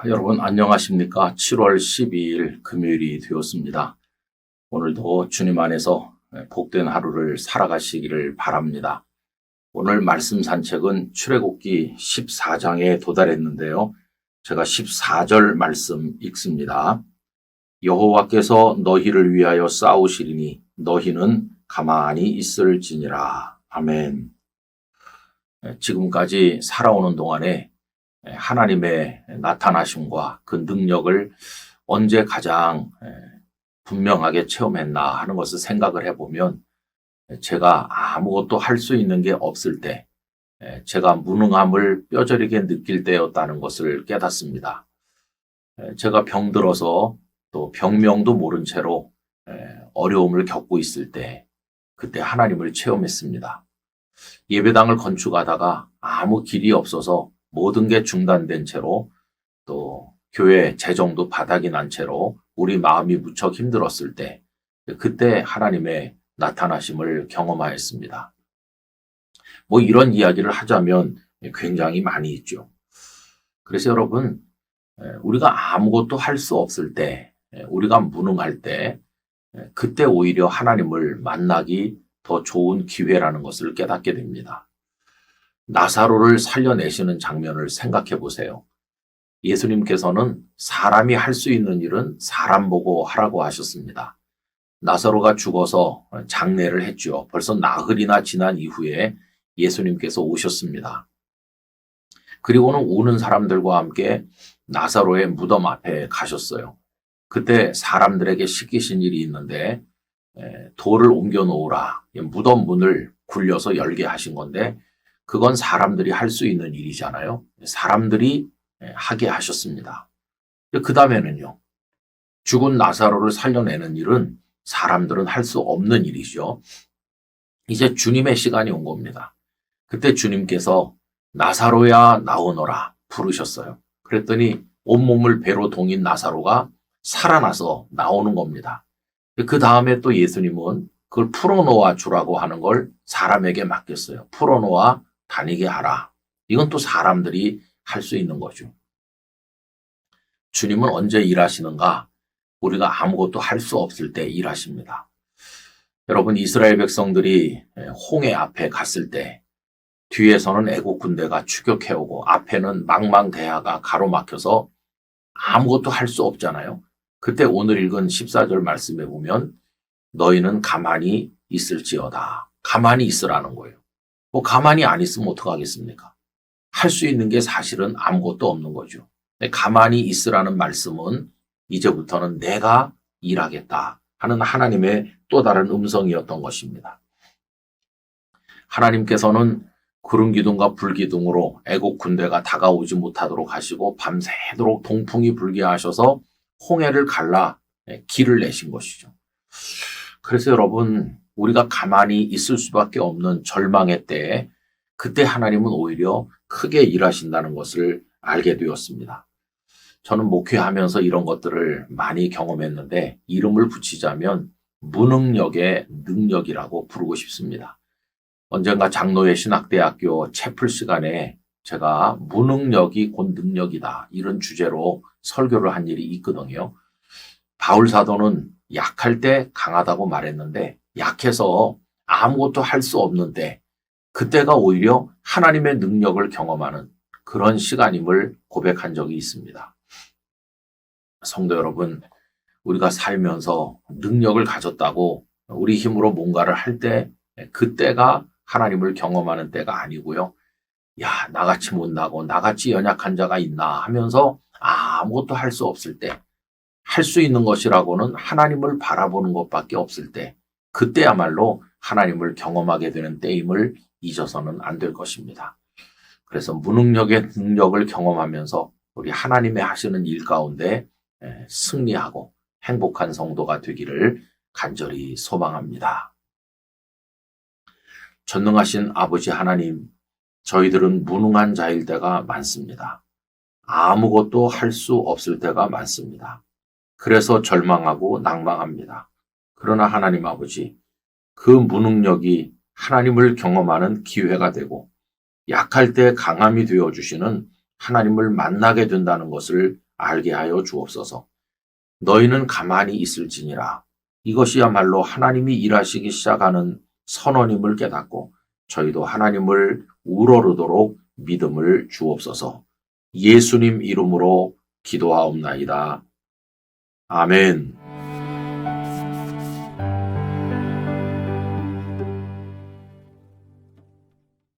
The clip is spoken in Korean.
여러분 안녕하십니까? 7월 12일 금요일이 되었습니다. 오늘도 주님 안에서 복된 하루를 살아가시기를 바랍니다. 오늘 말씀 산책은 출애굽기 14장에 도달했는데요. 제가 14절 말씀 읽습니다. 여호와께서 너희를 위하여 싸우시리니 너희는 가만히 있을지니라. 아멘. 지금까지 살아오는 동안에 하나님의 나타나심과 그 능력을 언제 가장 분명하게 체험했나 하는 것을 생각을 해보면 제가 아무것도 할 수 있는 게 없을 때 제가 무능함을 뼈저리게 느낄 때였다는 것을 깨닫습니다. 제가 병들어서 또 병명도 모른 채로 어려움을 겪고 있을 때 그때 하나님을 체험했습니다. 예배당을 건축하다가 아무 길이 없어서 모든 게 중단된 채로 또 교회 재정도 바닥이 난 채로 우리 마음이 무척 힘들었을 때 그때 하나님의 나타나심을 경험하였습니다. 이런 이야기를 하자면 굉장히 많이 있죠. 그래서 여러분 우리가 아무것도 할 수 없을 때 우리가 무능할 때 그때 오히려 하나님을 만나기 더 좋은 기회라는 것을 깨닫게 됩니다. 나사로를 살려내시는 장면을 생각해 보세요. 예수님께서는 사람이 할 수 있는 일은 사람 보고 하라고 하셨습니다. 나사로가 죽어서 장례를 했죠. 벌써 나흘이나 지난 이후에 예수님께서 오셨습니다. 그리고는 우는 사람들과 함께 나사로의 무덤 앞에 가셨어요. 그때 사람들에게 시키신 일이 있는데 돌을 옮겨 놓으라. 무덤 문을 굴려서 열게 하신 건데 그건 사람들이 할 수 있는 일이잖아요. 사람들이 하게 하셨습니다. 그 다음에는요. 죽은 나사로를 살려내는 일은 사람들은 할 수 없는 일이죠. 이제 주님의 시간이 온 겁니다. 그때 주님께서 나사로야 나오너라 부르셨어요. 그랬더니 온몸을 배로 동인 나사로가 살아나서 나오는 겁니다. 그 다음에 또 예수님은 그걸 풀어놓아 주라고 하는 걸 사람에게 맡겼어요. 풀어놓아 다니게 하라. 이건 또 사람들이 할 수 있는 거죠. 주님은 언제 일하시는가? 우리가 아무것도 할 수 없을 때 일하십니다. 여러분 이스라엘 백성들이 홍해 앞에 갔을 때 뒤에서는 애국 군대가 추격해오고 앞에는 망망대하가 가로막혀서 아무것도 할 수 없잖아요. 그때 오늘 읽은 14절 말씀에 보면 너희는 가만히 있을지어다. 가만히 있으라는 거예요. 가만히 안 있으면 어떡하겠습니까? 할 수 있는 게 사실은 아무것도 없는 거죠. 가만히 있으라는 말씀은 이제부터는 내가 일하겠다 하는 하나님의 또 다른 음성이었던 것입니다. 하나님께서는 구름 기둥과 불 기둥으로 애국 군대가 다가오지 못하도록 하시고 밤새도록 동풍이 불게 하셔서 홍해를 갈라 길을 내신 것이죠. 그래서 여러분 우리가 가만히 있을 수밖에 없는 절망의 때에 그때 하나님은 오히려 크게 일하신다는 것을 알게 되었습니다. 저는 목회하면서 이런 것들을 많이 경험했는데 이름을 붙이자면 무능력의 능력이라고 부르고 싶습니다. 언젠가 장로회 신학대학교 채플 시간에 제가 무능력이 곧 능력이다 이런 주제로 설교를 한 일이 있거든요. 바울 사도는 약할 때 강하다고 말했는데 약해서 아무것도 할 수 없는 때 그때가 오히려 하나님의 능력을 경험하는 그런 시간임을 고백한 적이 있습니다. 성도 여러분, 우리가 살면서 능력을 가졌다고 우리 힘으로 뭔가를 할 때 그때가 하나님을 경험하는 때가 아니고요. 야, 나같이 못나고 나같이 연약한 자가 있나 하면서 아무것도 할 수 없을 때 할 수 있는 것이라고는 하나님을 바라보는 것밖에 없을 때 그때야말로 하나님을 경험하게 되는 때임을 잊어서는 안 될 것입니다. 그래서 무능력의 능력을 경험하면서 우리 하나님의 하시는 일 가운데 승리하고 행복한 성도가 되기를 간절히 소망합니다. 전능하신 아버지 하나님, 저희들은 무능한 자일 때가 많습니다. 아무것도 할 수 없을 때가 많습니다. 그래서 절망하고 낭망합니다. 그러나 하나님 아버지, 그 무능력이 하나님을 경험하는 기회가 되고 약할 때 강함이 되어주시는 하나님을 만나게 된다는 것을 알게 하여 주옵소서. 너희는 가만히 있을지니라. 이것이야말로 하나님이 일하시기 시작하는 선언임을 깨닫고 저희도 하나님을 우러르도록 믿음을 주옵소서. 예수님 이름으로 기도하옵나이다. 아멘.